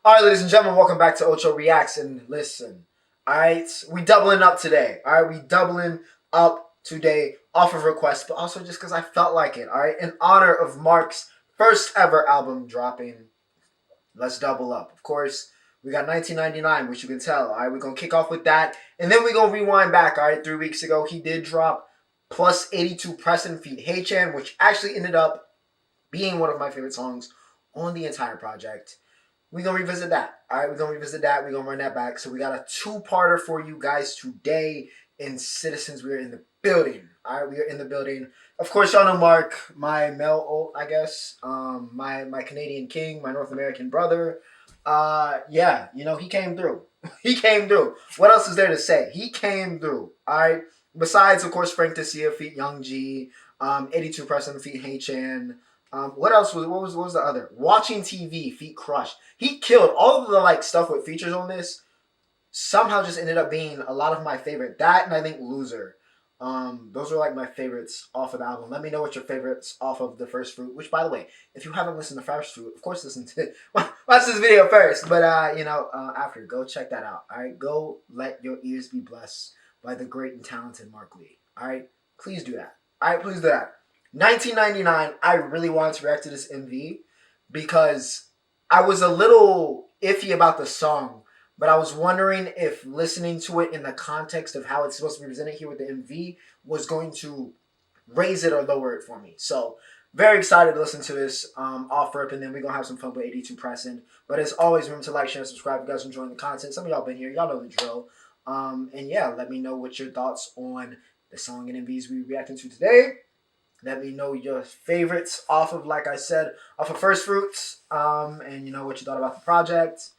All right, ladies and gentlemen, welcome back to Ocho Reacts. And listen, all right, we doubling up today. All right, we doubling up today off of request, but also just because I felt like it. All right, in honor of Mark's first ever album dropping, let's double up. Of course, we got 1999, which you can tell. All right, we're gonna kick off with that, and then we're gonna rewind back. All right, 3 weeks ago, he did drop plus 82 Pressin feat HAECHAN, which actually ended up being one of my favorite songs on the entire project. We're gonna revisit that. All right, we're gonna revisit that. We're gonna run that back. So we got a two-parter for you guys today. And citizens, we are in the building. All right, we are in the building. Of course, y'all know Mark, my male, I guess, my Canadian king, my North American brother. Yeah, he came through. He came through. What else is there to say? He came through. All right. Besides, of course, Frank Dessia feat Young G, 82 Preston feat HAECHAN. What else was the other? Watching TV feat Crush. He killed all of the stuff with features on this. Somehow just ended up being a lot of my favorite. That and I think Loser. Those are my favorites off of the album. Let me know what your favorites off of the First Fruit. Which, by the way, if you haven't listened to First Fruit, of course listen to it. Watch this video first. But after, go check that out. All right, go let your ears be blessed by the great and talented Mark Lee. All right, please do that. All right, please do that. 1999. I really wanted to react to this MV because I was a little iffy about the song. But I was wondering if listening to it in the context of how it's supposed to be presented here with the MV was going to raise it or lower it for me. So, very excited to listen to this off rip, and then we're going to have some fun with 82 Pressin. But as always, remember to like, share, and subscribe if you guys are enjoying the content. Some of y'all been here. Y'all know the drill. And yeah, let me know what your thoughts on the song and MVs we reacting to today. Let me know your favorites off of, like I said, off of First Fruits. And what you thought about the project.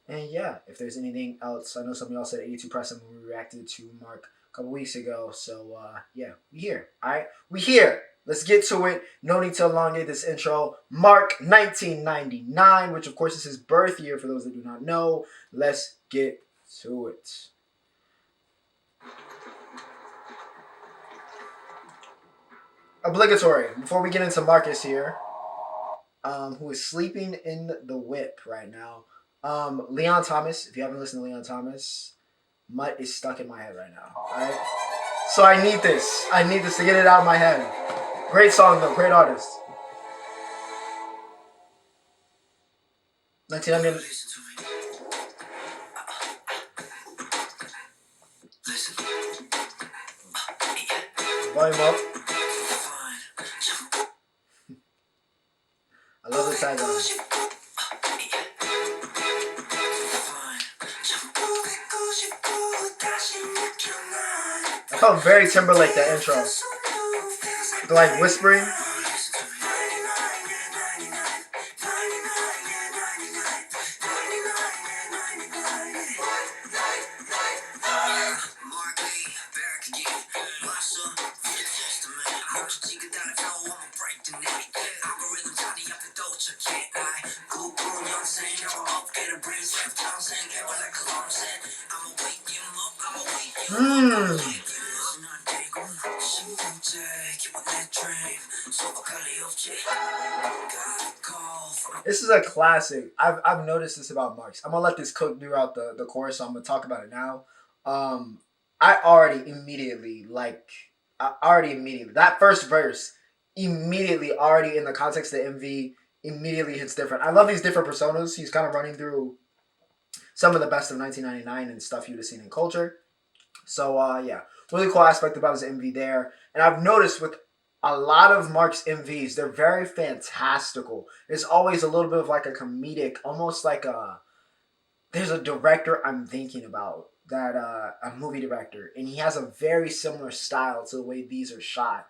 And yeah, if there's anything else, I know some of y'all said 82 Pressin when we reacted to Mark a couple weeks ago. So yeah, we here. All right, we here. Let's get to it. No need to elongate this intro. Mark 1999, which of course is his birth year for those that do not know. Let's get to it. Obligatory. Before we get into Marcus here, who is sleeping in the whip right now. Leon Thomas, if you haven't listened to Leon Thomas, Mutt is stuck in my head right now. Alright? So I need this. I need this to get it out of my head. Great song though, great artist. 1900. Volume up. I love the tagline. I felt very Timberlake, that intro. The whispering. This is a classic. I've noticed this about Marks. I'm gonna let this cook throughout the chorus, so I'm gonna talk about it now. I already immediately that first verse immediately already in the context of the MV immediately hits different. I love these different personas. He's kind of running through some of the best of 1999 and stuff you'd have seen in culture. So yeah, really cool aspect about his MV there. And I've noticed with a lot of Mark's MVs, they're very fantastical. There's always a little bit of a comedic, almost there's a director I'm thinking about, that a movie director, and he has a very similar style to the way these are shot.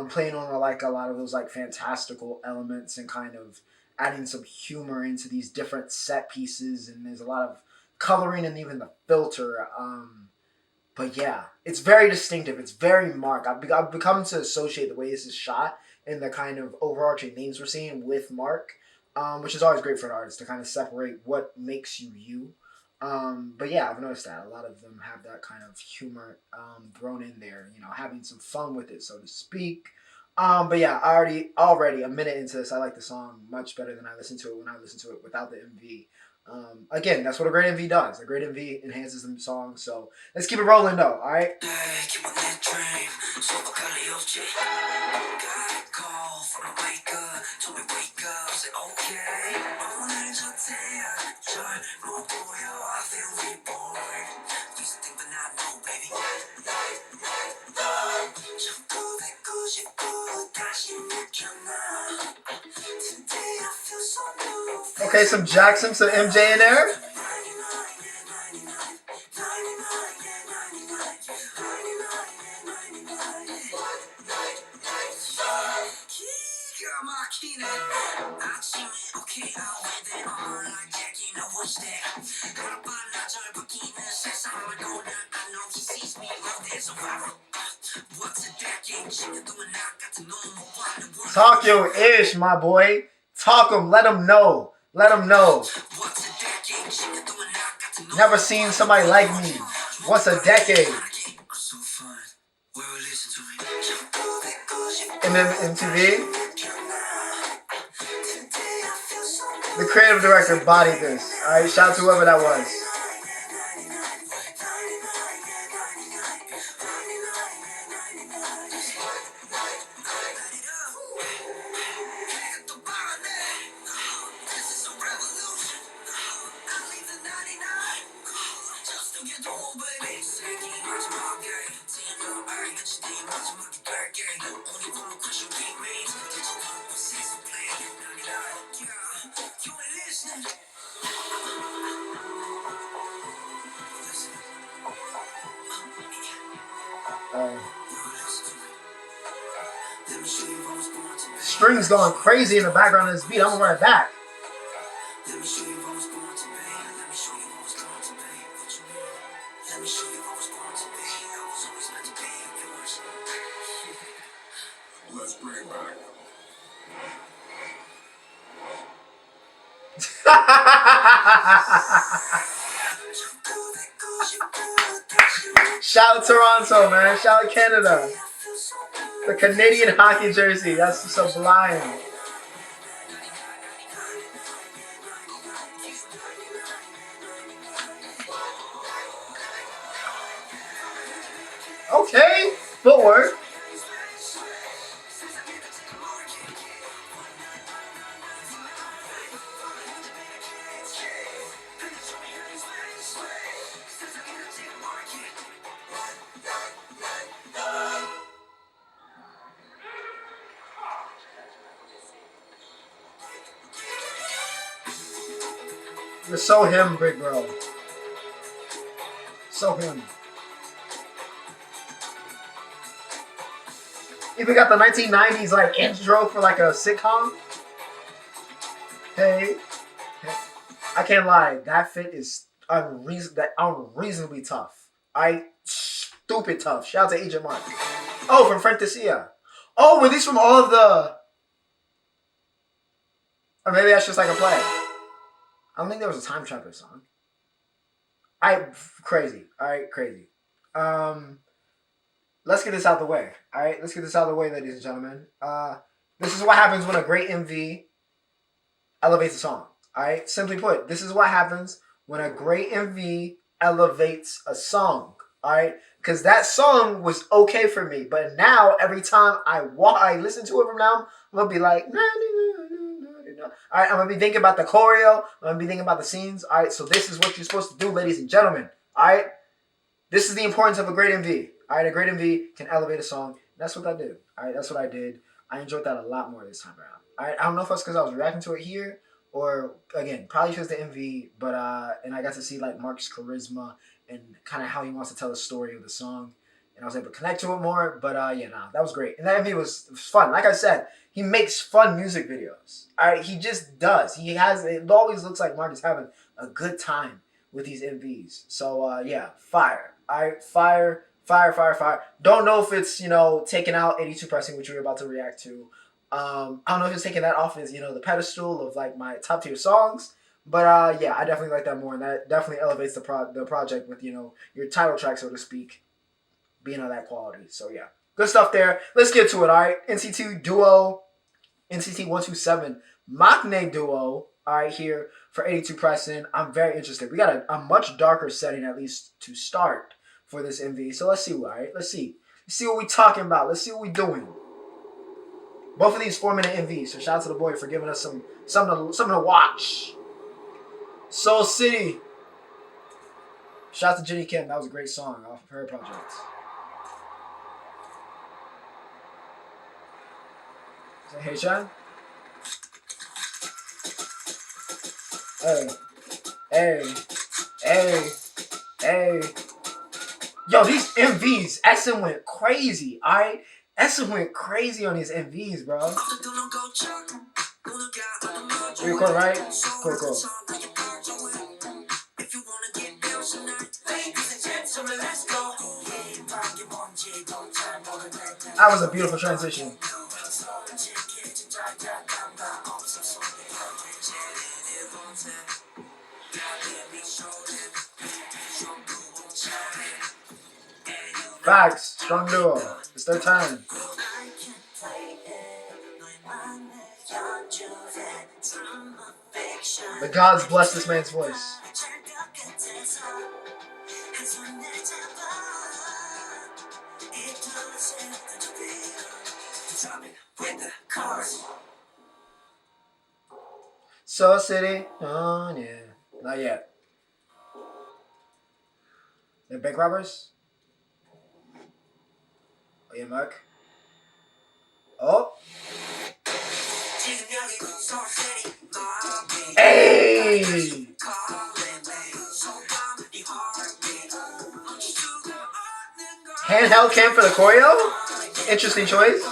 Playing on a lot of those fantastical elements and kind of adding some humor into these different set pieces, and there's a lot of coloring and even the filter. But yeah, it's very distinctive. It's very Mark. I've become to associate the way this is shot and the kind of overarching themes we're seeing with Mark, which is always great for an artist to kind of separate what makes you you. But yeah, I've noticed that a lot of them have that kind of humor thrown in there, having some fun with it, so to speak. But yeah, already a minute into this, I like the song much better than I listened to it when I listened to it without the MV. Again, that's what a great MV does. A great MV enhances the song. So let's keep it rolling though. All right. Okay, some Jackson, some MJ in there. Talk your ish, my boy. Talk them. Let them know. Let them know. Never seen somebody like me. Once a decade. And then MTV. The creative director bodied this. Alright, shout out to whoever that was. Strings going crazy in the background of this beat. I'm gonna run it back. Let's bring it back. Shout out Toronto, man. Shout out Canada. The Canadian hockey jersey. That's sublime. Okay. Footwork. You're so him, big bro. So him. Even got the 1990s like intro for like a sitcom. Hey, I can't lie. That fit is unreasonably tough. Stupid tough. Shout out to Agent Mark. Oh, from Fantasia. Oh, were these from all of the? Or maybe that's just like a play. I don't think there was a Time Traveler song. Crazy. Alright, crazy. Let's get this out the way. Alright, let's get this out the way, ladies and gentlemen. This is what happens when a great MV elevates a song. Alright? Simply put, this is what happens when a great MV elevates a song. Alright? Because that song was okay for me. But now, every time I listen to it from now, I'm going to be like, alright, I'm going to be thinking about the choreo. I'm going to be thinking about the scenes. Alright, so this is what you're supposed to do, ladies and gentlemen. Alright? This is the importance of a great MV. Alright, a great MV can elevate a song. That's what I did. Alright, that's what I did. I enjoyed that a lot more this time around. Alright, I don't know if that's because I was reacting to it here or, again, probably because the MV, but, and I got to see, like, Mark's charisma and kind of how he wants to tell the story of the song. And I was able to connect to it more, but, that was great. And that MV was fun. Like I said, he makes fun music videos. Alright, he just does. It always looks like Mark is having a good time with these MVs. So, fire. Alright, fire. Don't know if it's, taking out 82 Pressin, which we were about to react to. I don't know if it's taking that off as, the pedestal of, like, my top tier songs. But, I definitely like that more. And that definitely elevates the project with, your title track, so to speak, being of that quality. So, yeah. Good stuff there. Let's get to it, all right? NCT 127, Maknae duo, all all right, here for 82 Pressin. I'm very interested. We got a much darker setting, at least to start, for this MV. So let's see, all right? Let's see. Let's see what we talking about. Let's see what we doing. Both of these 4-minute MVs. So shout out to the boy for giving us something to watch. Soul City. Shout out to Jenny Kim. That was a great song off of her project. Is that HAECHAN? Hey. Yo, these MVs, Essen went crazy, alright? Essen went crazy on these MVs, bro. You record, right? Cool. That was a beautiful transition. Facts, strong duo. It's their time. The gods bless this man's voice. Soul City. Oh, yeah. Not yet. They're bank robbers? Oh, yeah, Mark. Oh. Hey! Handheld cam for the choreo? Interesting choice.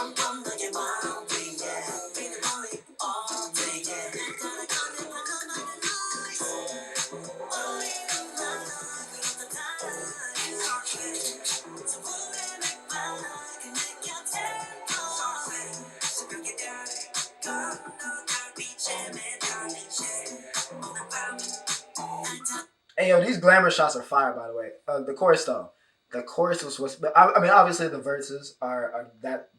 Hey, yo, these glamour shots are fire, by the way. The chorus, though. The chorus was what's... I mean, obviously, the verses are that...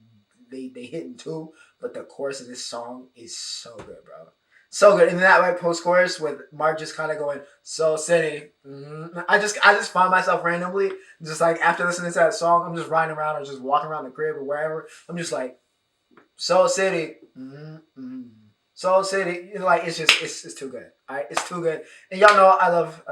They hitting too, but the chorus of this song is so good, bro. So good. And then that right post-chorus with Mark just kind of going, Soul City. Mm-hmm. I just found myself randomly, just like, after listening to that song, I'm just riding around or just walking around the crib or wherever. I'm just like, Soul City. Mm-hmm. Soul City, like, it's too good. All right, it's too good. And y'all know I love.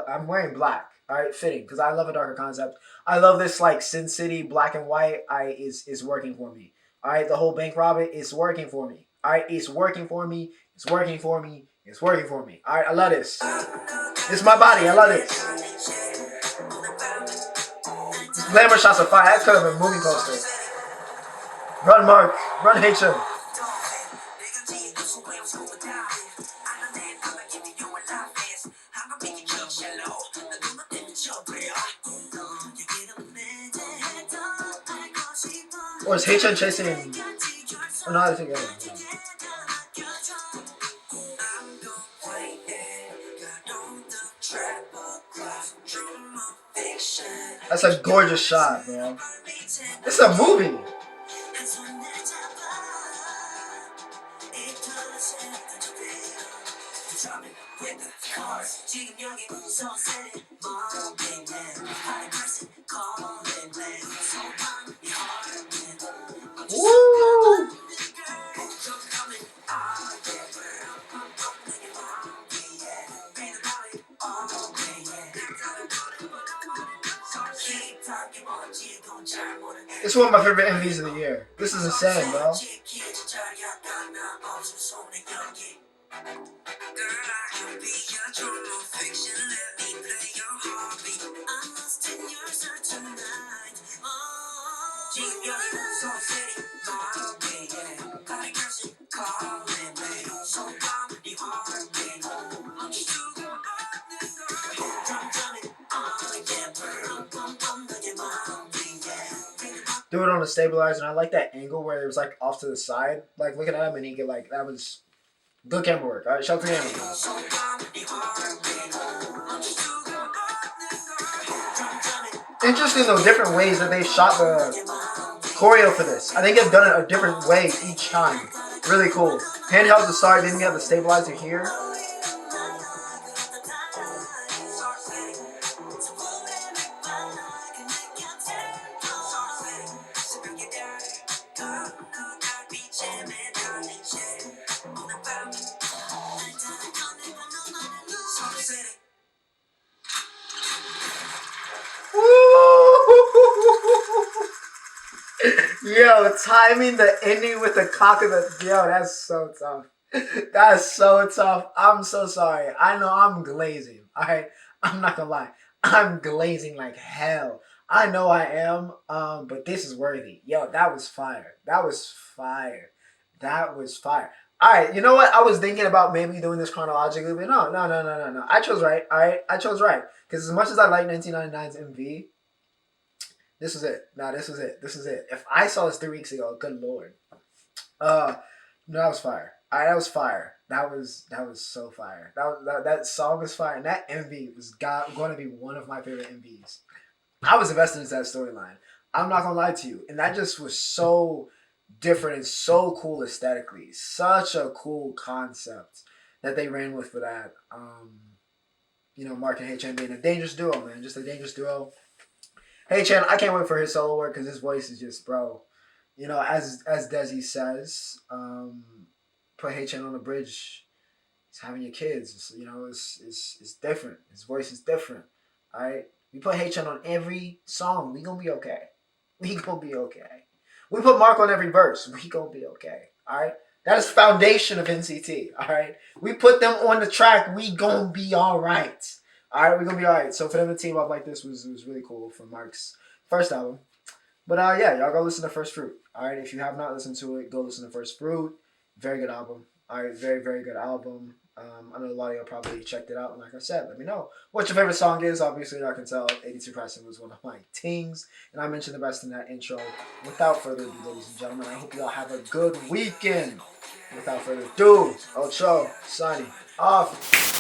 I'm wearing black. All right, fitting because I love a darker concept. I love this like Sin City black and white. Is working for me. All right, the whole bank robber is working for me. All right, it's working for me. It's working for me. It's working for me. All right, I love this. This is my body. I love this. These glamour shots are fire. That's kind of a movie poster. Run, Mark. Run, HAECHAN. Or is HAECHAN chasing? Oh, no, I think I am. That's a gorgeous shot, bro. It's a movie. Woo! It's one of my favorite MVs of the year. This is insane, bro. Do it on a stabilizer, and I like that angle where it was like off to the side, like looking at him, and he get like that was good camera work. All right, shout out to him. Interesting though, different ways that they shot the choreo for this. I think they've done it a different way each time. Really cool. Handheld to start, then we have the stabilizer here. Yo, timing the ending with the cock of the yo, that's so tough. That's so tough. I'm so sorry. I know I'm glazing. Alright. I'm not gonna lie. I'm glazing like hell. I know I am, but this is worthy. Yo, that was fire. That was fire. That was fire. Alright, you know what? I was thinking about maybe doing this chronologically, but no. I chose right. Alright, I chose right. Because as much as I like 1999's MV, this was it. Nah, this was it. This was it. If I saw this 3 weeks ago, good lord. Uh, no, that was fire. That was fire. That was so fire. That song was fire, and that MV was going to be one of my favorite MVs. I was invested into that storyline. I'm not gonna lie to you, and that just was so different and so cool aesthetically. Such a cool concept that they ran with for that. Mark and HAECHAN being a dangerous duo, man, just a dangerous duo. HAECHAN, I can't wait for his solo work because his voice is just, bro. As Desi says, put HAECHAN on the bridge. It's having your kids. It's different. His voice is different. All right, we put HAECHAN on every song. We gonna be okay. We gonna be okay. We put Mark on every verse. We gonna be okay. All right. That is foundation of NCT. All right. We put them on the track. We gonna be all right. All right. We gonna be all right. So for them to team up like this was really cool for Mark's first album. But yeah, y'all go listen to First Fruit. All right. If you have not listened to it, go listen to First Fruit. Very good album. All right. Very, very good album. I know a lot of y'all probably checked it out. And like I said, let me know what your favorite song is. Obviously, I can tell 82 Pressin was one of my tings. And I mentioned the best in that intro. Without further ado, ladies and gentlemen, I hope y'all have a good weekend. Without further ado, Ocho, signing off.